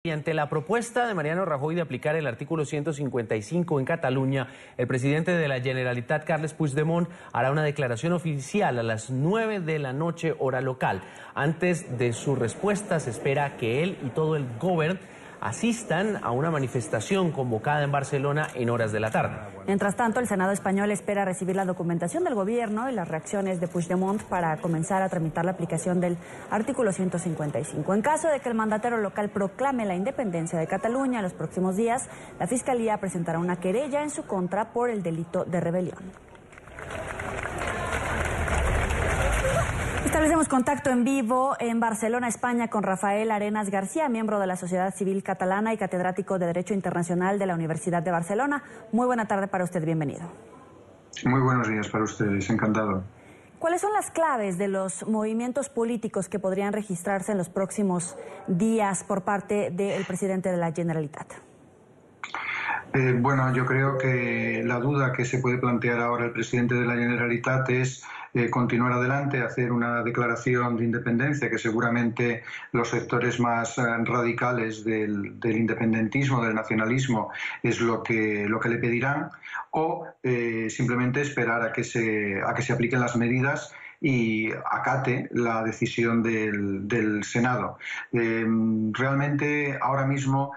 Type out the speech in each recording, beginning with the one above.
Y ante la propuesta de Mariano Rajoy de aplicar el artículo 155 en Cataluña, el presidente de la Generalitat, Carles Puigdemont, hará una declaración oficial a las 9 de la noche, hora local. Antes de su respuesta, se espera que él y todo el Govern asistan a una manifestación convocada en Barcelona en horas de la tarde. Mientras tanto, el Senado español espera recibir la documentación del gobierno y las reacciones de Puigdemont para comenzar a tramitar la aplicación del artículo 155. En caso de que el mandatario local proclame la independencia de Cataluña en los próximos días, la Fiscalía presentará una querella en su contra por el delito de rebelión. Establecemos contacto en vivo en Barcelona, España, con Rafael Arenas García, miembro de la Sociedad Civil Catalana y catedrático de Derecho Internacional de la Universidad de Barcelona. Muy buena tarde para usted, bienvenido. Muy buenos días para ustedes, encantado. ¿Cuáles son las claves de los movimientos políticos que podrían registrarse en los próximos días por parte del presidente de la Generalitat? Bueno, yo creo que la duda que se puede plantear ahora el presidente de la Generalitat es continuar adelante, hacer una declaración de independencia que seguramente los sectores más radicales del independentismo, del nacionalismo, es lo que le pedirán, o simplemente esperar a que se apliquen las medidas y acate la decisión del Senado. Realmente ahora mismo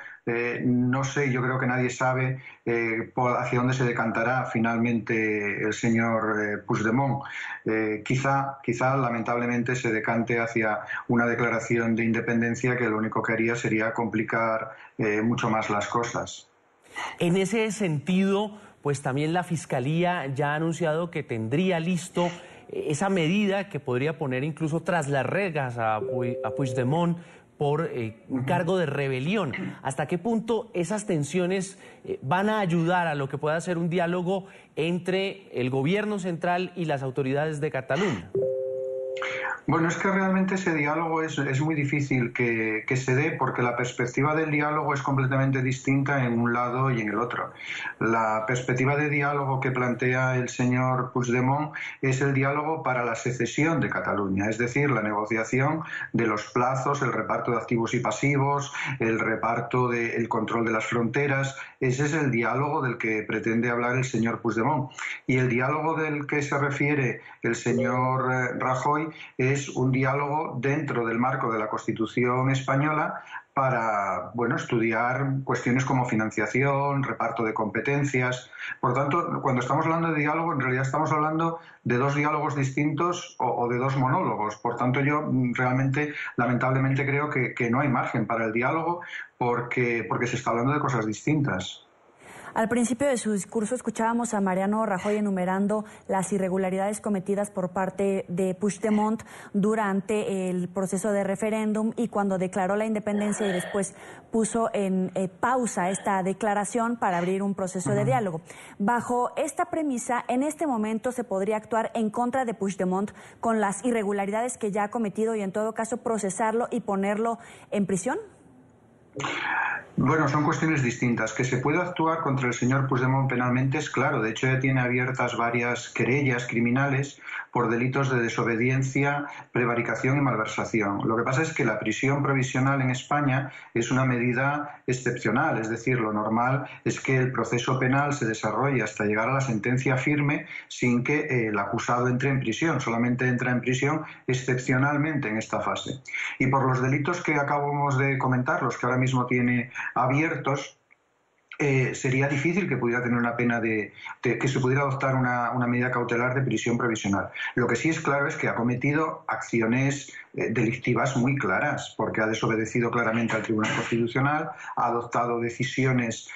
no sé, yo creo que nadie sabe hacia dónde se decantará finalmente el señor Puigdemont. Quizá lamentablemente se decante hacia una declaración de independencia que lo único que haría sería complicar mucho más las cosas. En ese sentido, pues también la Fiscalía ya ha anunciado que tendría listo esa medida que podría poner incluso tras las rejas a Puigdemont por un cargo de rebelión. ¿Hasta qué punto esas tensiones van a ayudar a lo que pueda ser un diálogo entre el gobierno central y las autoridades de Cataluña? Bueno, es que realmente ese diálogo es muy difícil que se dé porque la perspectiva del diálogo es completamente distinta en un lado y en el otro. La perspectiva de diálogo que plantea el señor Puigdemont es el diálogo para la secesión de Cataluña, es decir, la negociación de los plazos, el reparto de activos y pasivos, el reparto del control de las fronteras. Ese es el diálogo del que pretende hablar el señor Puigdemont. Y el diálogo del que se refiere el señor Rajoy es un diálogo dentro del marco de la Constitución española para, bueno, estudiar cuestiones como financiación, reparto de competencias. Por tanto, cuando estamos hablando de diálogo, en realidad estamos hablando de dos diálogos distintos o de dos monólogos. Por tanto, yo realmente, lamentablemente, creo que no hay margen para el diálogo porque se está hablando de cosas distintas. Al principio de su discurso escuchábamos a Mariano Rajoy enumerando las irregularidades cometidas por parte de Puigdemont durante el proceso de referéndum y cuando declaró la independencia y después puso en pausa esta declaración para abrir un proceso de diálogo. Bajo esta premisa, en este momento se podría actuar en contra de Puigdemont con las irregularidades que ya ha cometido y en todo caso procesarlo y ponerlo en prisión. Bueno, son cuestiones distintas. Que se puede actuar contra el señor Puigdemont penalmente es claro. De hecho, ya tiene abiertas varias querellas criminales por delitos de desobediencia, prevaricación y malversación. Lo que pasa es que la prisión provisional en España es una medida excepcional. Es decir, lo normal es que el proceso penal se desarrolle hasta llegar a la sentencia firme sin que el acusado entre en prisión. Solamente entra en prisión excepcionalmente en esta fase. Y por los delitos que acabamos de comentar, los que ahora mismo tiene abiertos, sería difícil que pudiera tener una pena que se pudiera adoptar una medida cautelar de prisión provisional. Lo que sí es claro es que ha cometido acciones delictivas muy claras, porque ha desobedecido claramente al Tribunal Constitucional, ha adoptado decisiones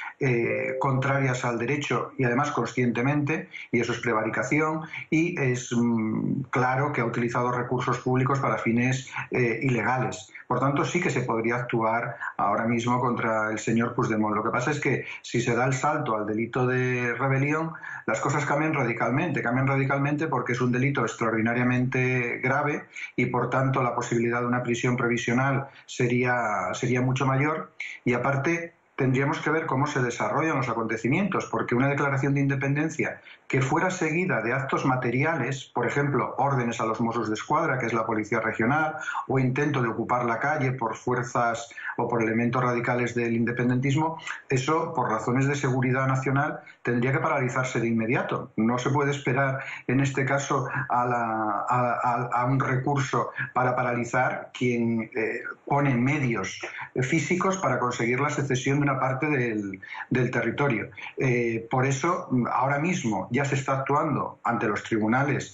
contrarias al derecho y además conscientemente, y eso es prevaricación, y es claro que ha utilizado recursos públicos para fines ilegales. Por tanto, sí que se podría actuar ahora mismo contra el señor Puigdemont. Lo que pasa es que si se da el salto al delito de rebelión, las cosas cambian radicalmente. Cambian radicalmente porque es un delito extraordinariamente grave y, por tanto, la posibilidad de una prisión provisional sería mucho mayor. Y aparte, tendríamos que ver cómo se desarrollan los acontecimientos, porque una declaración de independencia que fuera seguida de actos materiales, por ejemplo, órdenes a los Mossos d'Esquadra, que es la policía regional, o intento de ocupar la calle por fuerzas o por elementos radicales del independentismo, eso, por razones de seguridad nacional, tendría que paralizarse de inmediato. No se puede esperar, en este caso, a un recurso para paralizar quien pone medios físicos para conseguir la secesión de una parte del territorio. Por eso, ahora mismo ya se está actuando ante los tribunales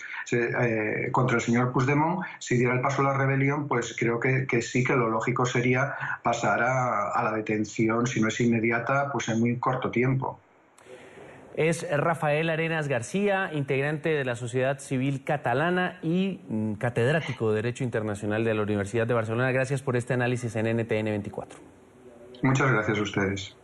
contra el señor Puigdemont. Si diera el paso a la rebelión, pues creo que sí, que lo lógico sería pasar a la detención, si no es inmediata, pues en muy corto tiempo. Es Rafael Arenas García, integrante de la Sociedad Civil Catalana y catedrático de Derecho Internacional de la Universidad de Barcelona. Gracias por este análisis en NTN 24. Muchas gracias a ustedes.